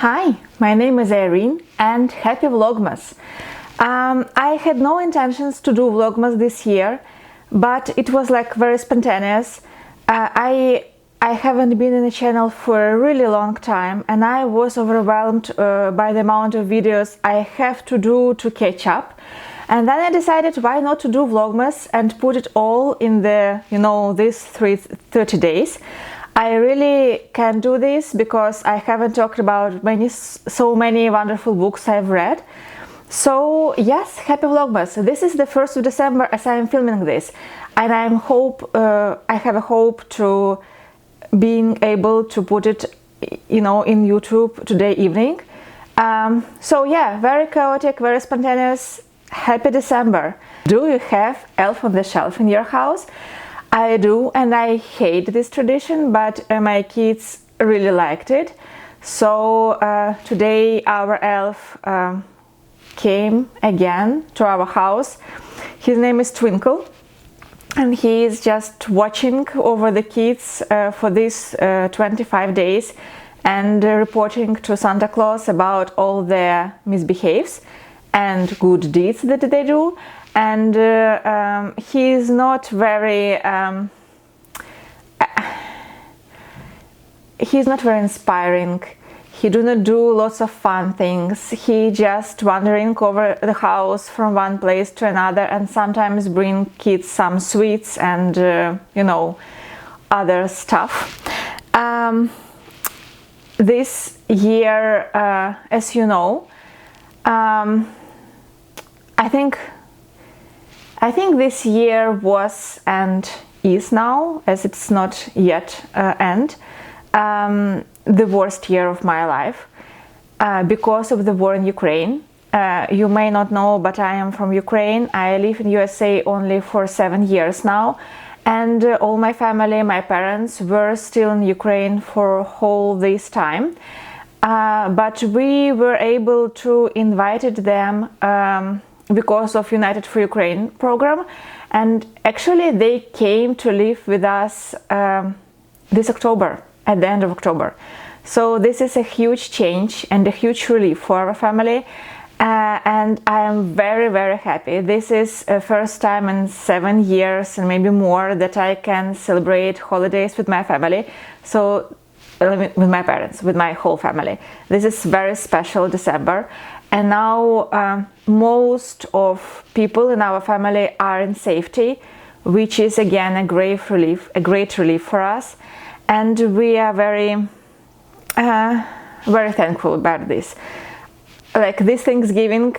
Hi, my name is Irene and happy Vlogmas. I had no intentions to do Vlogmas this year, but it was like very spontaneous. I haven't been in the channel for a really long time and I was overwhelmed by the amount of videos I have to do to catch up. And then I decided why not to do Vlogmas and put it all in the, these 30 days. I really can do this because I haven't talked about so many wonderful books I've read. So yes, happy Vlogmas. This is the 1st of December as I am filming this, and I have a hope to being able to put it, in YouTube today evening. So yeah, very chaotic, very spontaneous. Happy December. Do you have elf on the shelf in your house? I do, and I hate this tradition, but my kids really liked it. So today our elf came again to our house. His name is Twinkle, and he is just watching over the kids for these 25 days and reporting to Santa Claus about all their misbehaves and good deeds that they do. And he is not very inspiring. He do not do lots of fun things. He just wandering over the house from one place to another, and sometimes bring kids some sweets and other stuff. This year, as you know, I think this year was and is now, as it's not yet end, the worst year of my life because of the war in Ukraine. You may not know, but I am from Ukraine. I live in USA only for 7 years now, and all my family, my parents, were still in Ukraine for whole this time. But we were able to invite them because of United for Ukraine program, and actually they came to live with us this October, at the end of October. So this is a huge change and a huge relief for our family, and I am very, very happy. This is the first time in 7 years and maybe more that I can celebrate holidays with my family. So with my parents, with my whole family. This is very special December. And now most of people in our family are in safety, which is again a great relief for us. And we are very, very thankful about this. Like this Thanksgiving,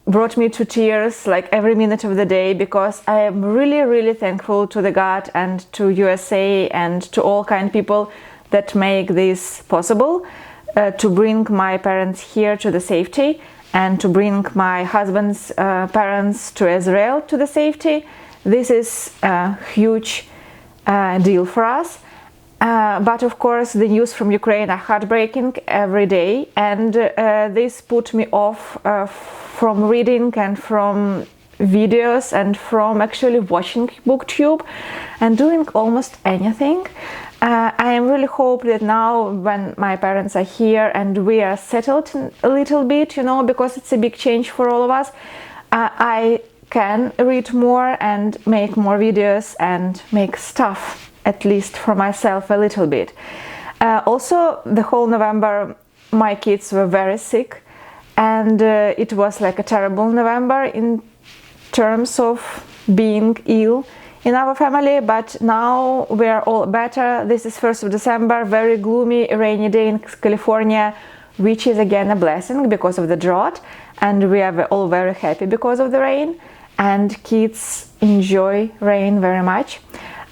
brought me to tears like every minute of the day, because I am really, really thankful to the God and to USA and to all kind of people that make this possible. To bring my parents here to the safety, and to bring my husband's parents to Israel to the safety. This is a huge deal for us. But of course the news from Ukraine are heartbreaking every day, and this put me off from reading and from videos and from actually watching BookTube and doing almost anything. I am really hope that now when my parents are here and we are settled a little bit, because it's a big change for all of us, I can read more and make more videos and make stuff, at least for myself, a little bit. Also, the whole November my kids were very sick, and it was like a terrible November in terms of being ill in our family, but now we are all better. This is 1st of December, very gloomy, rainy day in California, which is again a blessing because of the drought, and we are all very happy because of the rain, and kids enjoy rain very much.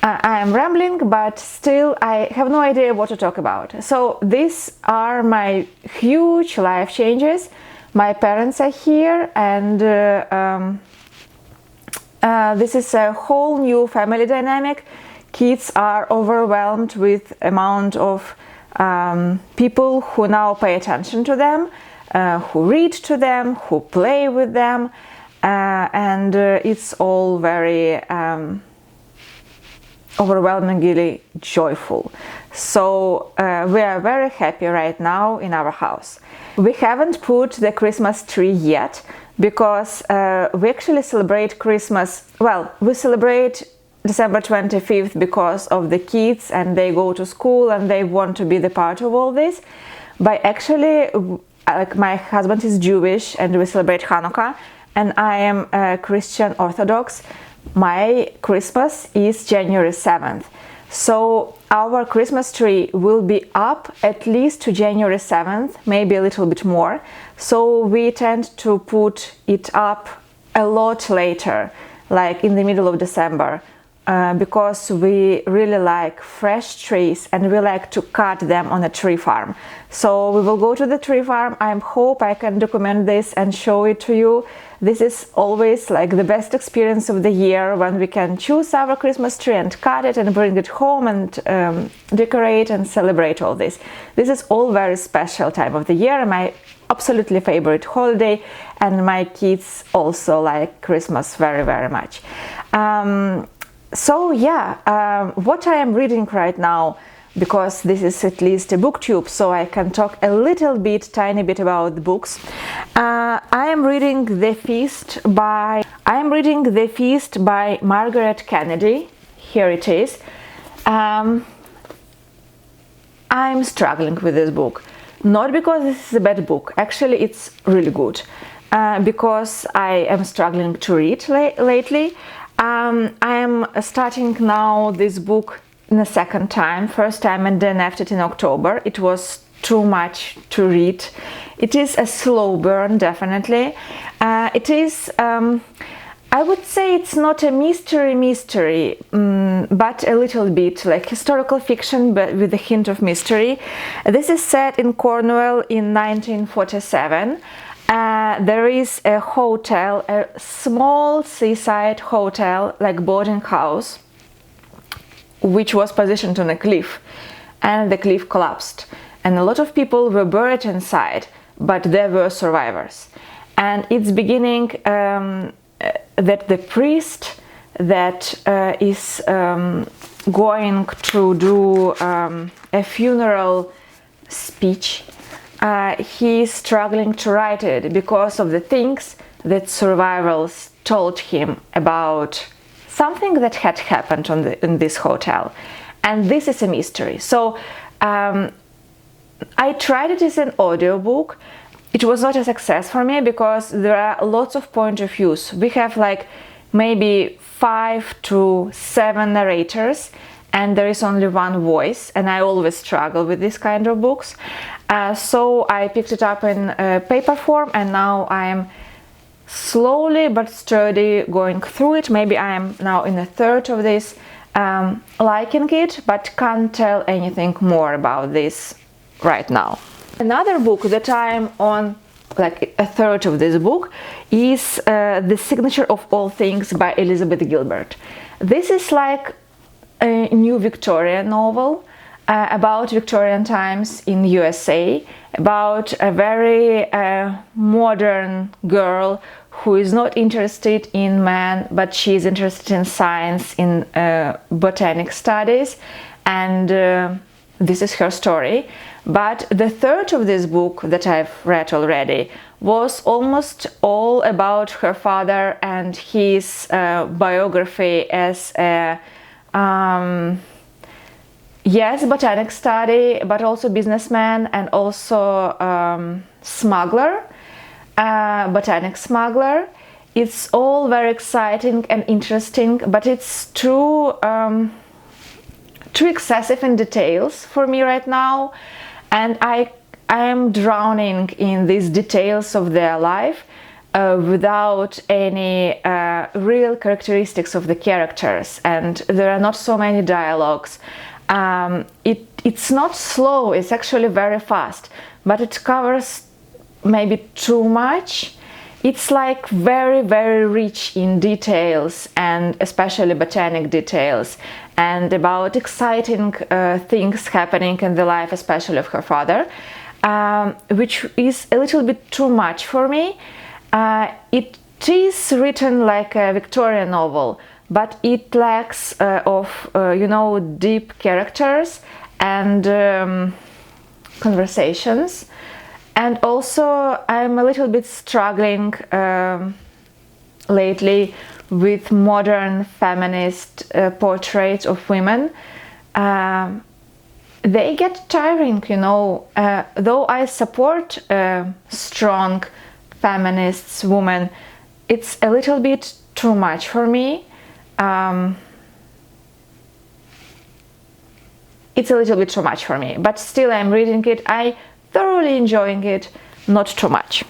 I am rambling, but still I have no idea what to talk about. So these are my huge life changes. My parents are here, and this is a whole new family dynamic. Kids are overwhelmed with amount of people who now pay attention to them, who read to them, who play with them, and it's all very overwhelmingly joyful. So we are very happy right now in our house. We haven't put the Christmas tree yet because we actually celebrate Christmas, well, we celebrate December 25th because of the kids, and they go to school and they want to be the part of all this. But actually, like, my husband is Jewish and we celebrate Hanukkah, and I am Christian Orthodox. My Christmas is January 7th. So our Christmas tree will be up at least to January 7th, maybe a little bit more. So we tend to put it up a lot later, like in the middle of December. Because we really like fresh trees and we like to cut them on a tree farm. So we will go to the tree farm. I hope I can document this and show it to you. This is always like the best experience of the year, when we can choose our Christmas tree and cut it and bring it home and decorate and celebrate all this. This is all very special time of the year, my absolutely favorite holiday, and my kids also like Christmas very, very much. So yeah, what I am reading right now, because this is at least a booktube, so I can talk a little bit, tiny bit about the books. I am reading The Feast by Margaret Kennedy. Here it is. I'm struggling with this book, not because this is a bad book. Actually, it's really good, because I am struggling to read lately. I am starting now this book in a second time. First time I DNF'd it in October. It was too much to read. It is a slow burn, definitely. It is, I would say it's not a mystery, but a little bit like historical fiction, but with a hint of mystery. This is set in Cornwall in 1947. There is a hotel, a small seaside hotel, like boarding house, which was positioned on a cliff, and the cliff collapsed. And a lot of people were buried inside, but there were survivors. And it's beginning that the priest that is going to do a funeral speech, he is struggling to write it because of the things that survivors told him about something that had happened in this hotel. And this is a mystery. So I tried it as an audiobook. It was not a success for me because there are lots of point of views. We have like maybe 5 to 7 narrators, and there is only one voice, and I always struggle with this kind of books. So I picked it up in paper form, and now I am slowly but steady going through it. Maybe I am now in a third of this, liking it, but can't tell anything more about this right now. Another book that I'm on, like a third of this book, is The Signature of All Things by Elizabeth Gilbert. This is like a new Victorian novel about Victorian times in USA, about a very modern girl who is not interested in man, but she is interested in science, in botanic studies, and this is her story. But the third of this book that I've read already was almost all about her father and his biography as a yes, botanic study, but also businessman and also smuggler, botanic smuggler. It's all very exciting and interesting, but it's too excessive in details for me right now, and I am drowning in these details of their life without any real characteristics of the characters, and there are not so many dialogues. It's not slow, it's actually very fast, but it covers maybe too much. It's like very, very rich in details, and especially botanic details, and about exciting things happening in the life, especially of her father, which is a little bit too much for me. It is written like a Victorian novel, but it lacks of you know, deep characters and conversations. And also I'm a little bit struggling lately with modern feminist portraits of women. They get tiring, you know, though I support strong feminists, women, it's a little bit too much for me. It's a little bit too much for me, but still I'm reading it, I thoroughly enjoying it, not too much.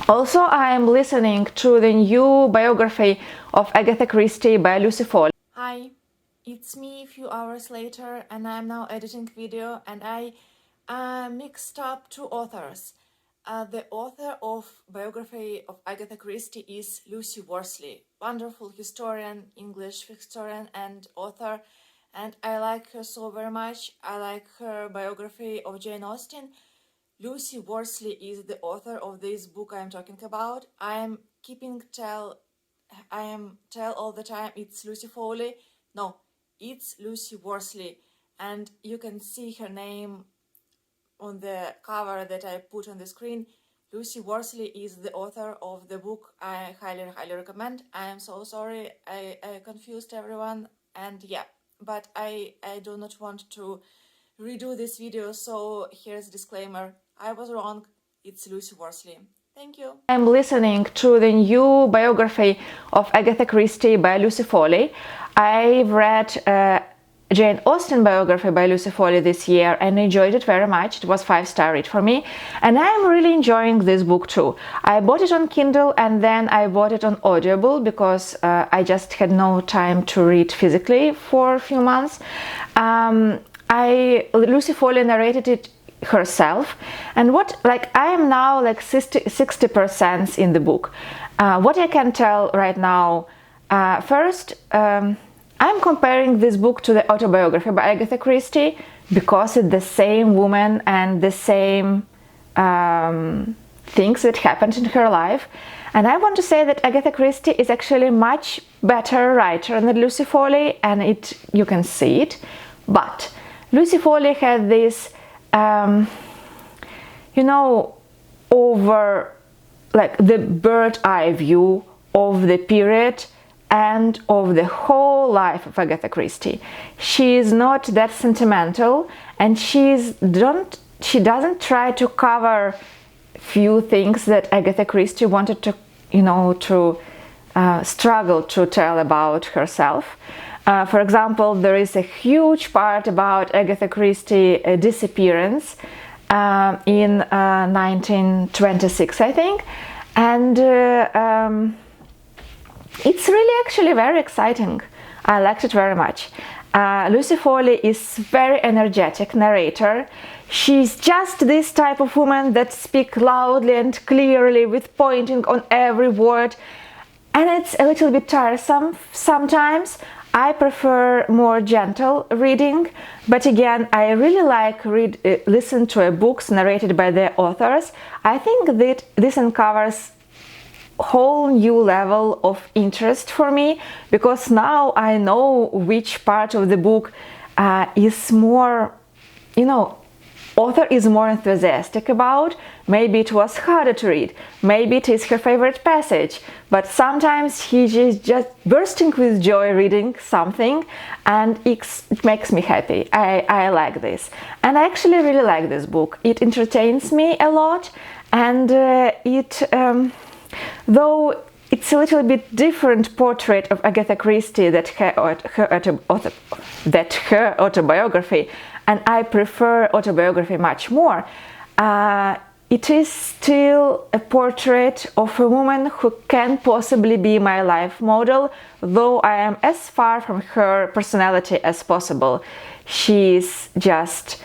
Also, I am listening to the new biography of Agatha Christie by Lucy Foley. Hi, it's me a few hours later and I'm now editing video, and I mixed up two authors. The author of biography of Agatha Christie is Lucy Worsley, wonderful historian, English historian and author, and I like her so very much. I like her biography of Jane Austen. Lucy Worsley is the author of this book I am talking about. I am tell all the time it's Lucy Foley. No, it's Lucy Worsley, and you can see her name on the cover that I put on the screen. Lucy Worsley is the author of the book I highly recommend. I am so sorry I confused everyone, and yeah, but I do not want to redo this video, so here's a disclaimer. I was wrong, it's Lucy Worsley. Thank you. I'm listening to the new biography of Agatha Christie by Lucy Foley. I've read Jane Austen biography by Lucy Foley this year and enjoyed it very much. It was 5-star read for me, and I'm really enjoying this book too. I bought it on Kindle and then I bought it on Audible because I just had no time to read physically for a few months. Lucy Foley narrated it herself, and I am now like 60% in the book. What I can tell right now, first, I'm comparing this book to the autobiography by Agatha Christie because it's the same woman and the same things that happened in her life. And I want to say that Agatha Christie is actually a much better writer than Lucy Foley, and you can see it. But Lucy Foley had this, you know, over like the bird's eye view of the period and of the whole life of Agatha Christie. She is not that sentimental, and she doesn't try to cover few things that Agatha Christie wanted to, you know, to struggle to tell about herself. For example, there is a huge part about Agatha Christie's disappearance in 1926, I think, and it's really actually very exciting. I liked it very much. Lucy Foley is very energetic narrator. She's just this type of woman that speaks loudly and clearly with pointing on every word, and it's a little bit tiresome sometimes. I prefer more gentle reading, but again, I really like listen to books narrated by the authors. I think that this uncovers whole new level of interest for me, because now I know which part of the book is more, you know, author is more enthusiastic about. Maybe it was harder to read, maybe it is her favorite passage, but sometimes he is just bursting with joy reading something, and it makes me happy. I like this, and I actually really like this book. It entertains me a lot, and though it's a little bit different portrait of Agatha Christie that her autobiography, and I prefer autobiography much more. It is still a portrait of a woman who can possibly be my life model, though I am as far from her personality as possible. She's just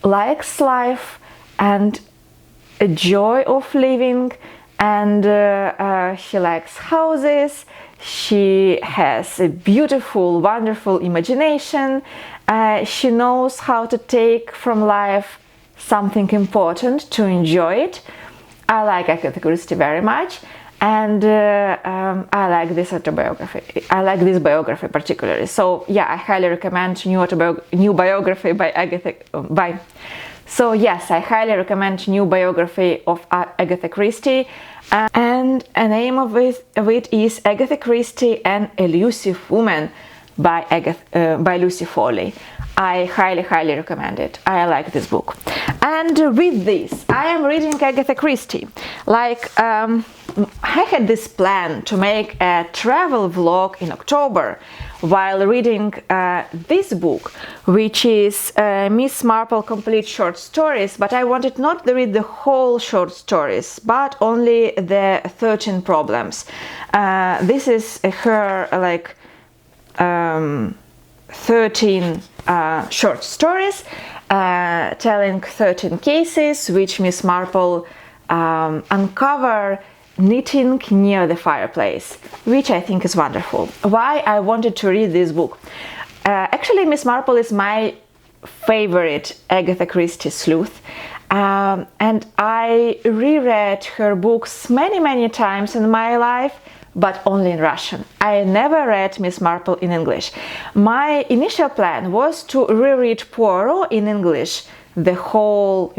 likes life and a joy of living, and she likes houses. She has a beautiful, wonderful imagination. She knows how to take from life something important to enjoy it. I like Agatha Christie very much, and I like this autobiography. I like this biography particularly. So yeah, I highly recommend new biography by Agatha. So yes, I highly recommend new biography of Agatha Christie, and the name of it is Agatha Christie, An Elusive Woman by Lucy Foley. I highly recommend it. I like this book. And with this, I am reading Agatha Christie. I had this plan to make a travel vlog in October while reading this book, which is Miss Marple Complete Short Stories, but I wanted not to read the whole short stories, but only the 13 problems. This is her 13 short stories telling 13 cases which Miss Marple uncover knitting near the fireplace, which I think is wonderful. Why I wanted to read this book? Actually, Miss Marple is my favorite Agatha Christie sleuth, and I reread her books many times in my life, but only in Russian. I never read Miss Marple in English. My initial plan was to reread Poirot in English, the whole,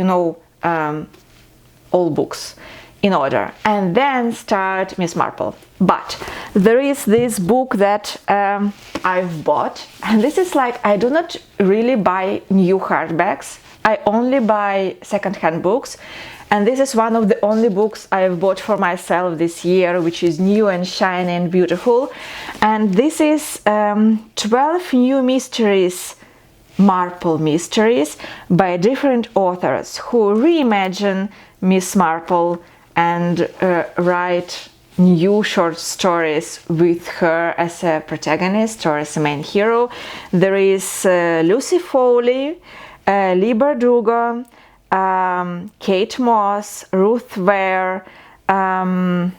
all books in order, and then start Miss Marple. But there is this book that I've bought, and this is I do not really buy new hardbacks. I only buy second-hand books, and this is one of the only books I've bought for myself this year, which is new and shiny and beautiful. And this is 12 new mysteries, Marple mysteries, by different authors who reimagine Miss Marple and write new short stories with her as a protagonist or as a main hero. There is Lucy Foley, Lee Bardugo, Kate Moss, Ruth Ware, Naomi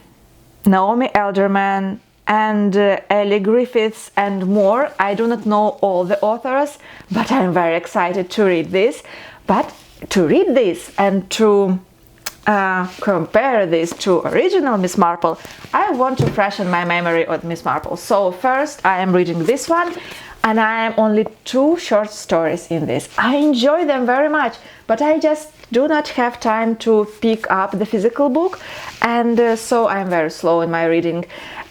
Alderman, and Ellie Griffiths, and more. I do not know all the authors, but I'm very excited to read this. But to read this and to compare this to original Miss Marple, I want to freshen my memory of Miss Marple. So first I am reading this one, and I am only 2 short stories in this. I enjoy them very much, but I just do not have time to pick up the physical book, and so I'm very slow in my reading.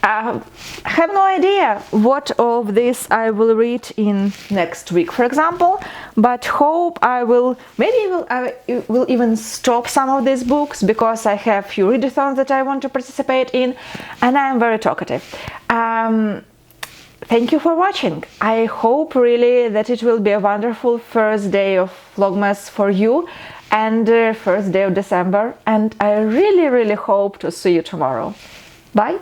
I have no idea what of this I will read in next week, for example, but hope I will, I will even stop some of these books because I have few readathons that I want to participate in, and I am very talkative. Thank you for watching. I hope really that it will be a wonderful first day of Vlogmas for you, and first day of December, and I really hope to see you tomorrow. Bye!